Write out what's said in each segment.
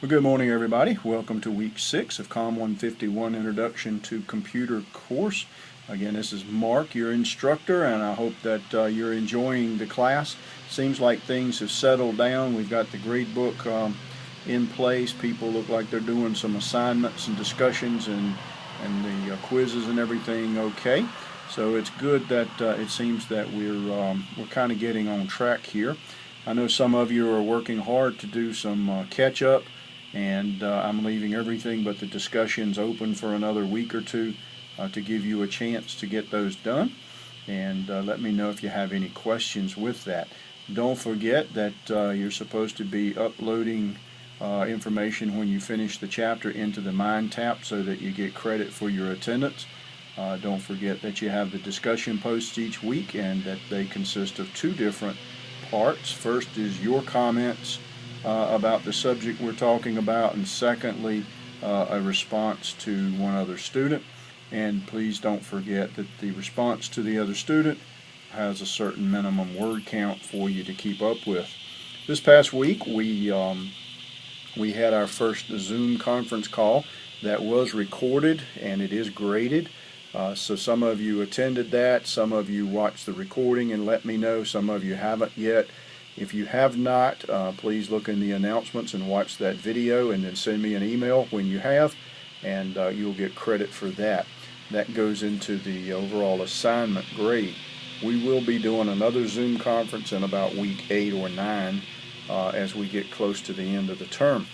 Well, good morning, everybody. Welcome to week 6 of com151 Introduction to Computer course. Again, this is Mark, your instructor, and I hope that you're enjoying the class. Seems like things have settled down. We've got the grade book in place. People look like they're doing some assignments and discussions and the quizzes and everything okay. So it's good that it seems that we're kind of getting on track here. I know some of you are working hard to do some catch-up, and I'm leaving everything but the discussions open for another week or two to give you a chance to get those done. And let me know if you have any questions with that. Don't forget that you're supposed to be uploading information when you finish the chapter into the Mind Tap so that you get credit for your attendance. Don't forget that you have the discussion posts each week and that they consist of 2 different parts. First is your comments about the subject we're talking about, and secondly a response to one other student. And please don't forget that the response to the other student has a certain minimum word count for you to keep up with. This past week we had our first Zoom conference call that was recorded, and it is graded. So some of you attended that, some of you watched the recording and let me know, some of you haven't yet. If you have not, please look in the announcements and watch that video, and then send me an email when you have, and you'll get credit for that. That goes into the overall assignment grade. We will be doing another Zoom conference in about week 8 or 9 as we get close to the end of the term.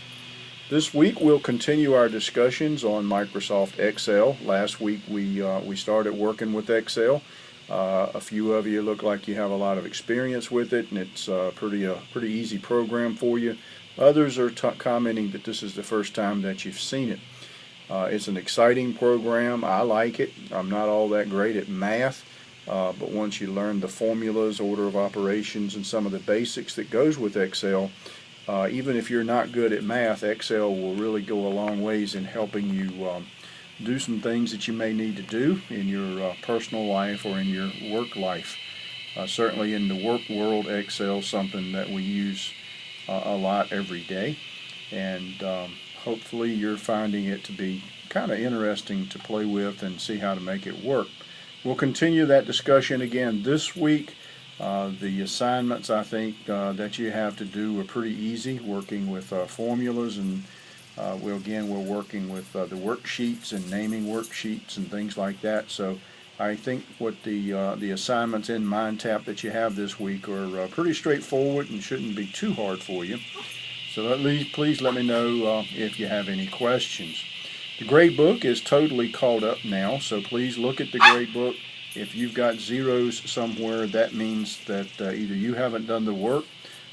This week we'll continue our discussions on Microsoft Excel. Last week we started working with Excel. A few of you look like you have a lot of experience with it, and it's a pretty easy program for you. Others are commenting that this is the first time that you've seen it. It's an exciting program. I like it. I'm not all that great at math, but once you learn the formulas, order of operations, and some of the basics that goes with Excel, even if you're not good at math, Excel will really go a long ways in helping you do some things that you may need to do in your personal life or in your work life. Certainly in the work world, Excel is something that we use a lot every day, and hopefully you're finding it to be kind of interesting to play with and see how to make it work. We'll continue that discussion again this week. The assignments, I think, that you have to do are pretty easy, working with formulas, and we're working with the worksheets and naming worksheets and things like that. So I think what the assignments in MindTap that you have this week are pretty straightforward and shouldn't be too hard for you. So please let me know if you have any questions. The grade book is totally caught up now, so please look at the grade book. If you've got zeros somewhere, that means that either you haven't done the work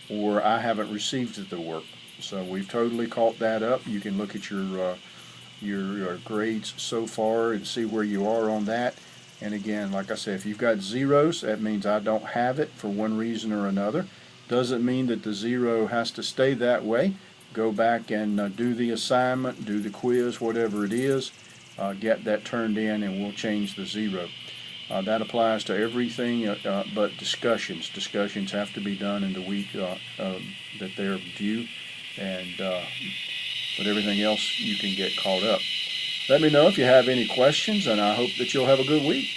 or I haven't received the work. So we've totally caught that up. You can look at your grades so far and see where you are on that. And again, like I said, if you've got zeros, that means I don't have it for one reason or another. Doesn't mean that the 0 has to stay that way. Go back and do the assignment, do the quiz, whatever it is, get that turned in, and we'll change the 0. That applies to everything but discussions. Discussions have to be done in the week that they're due, and but everything else you can get caught up. Let me know if you have any questions, and I hope that you'll have a good week.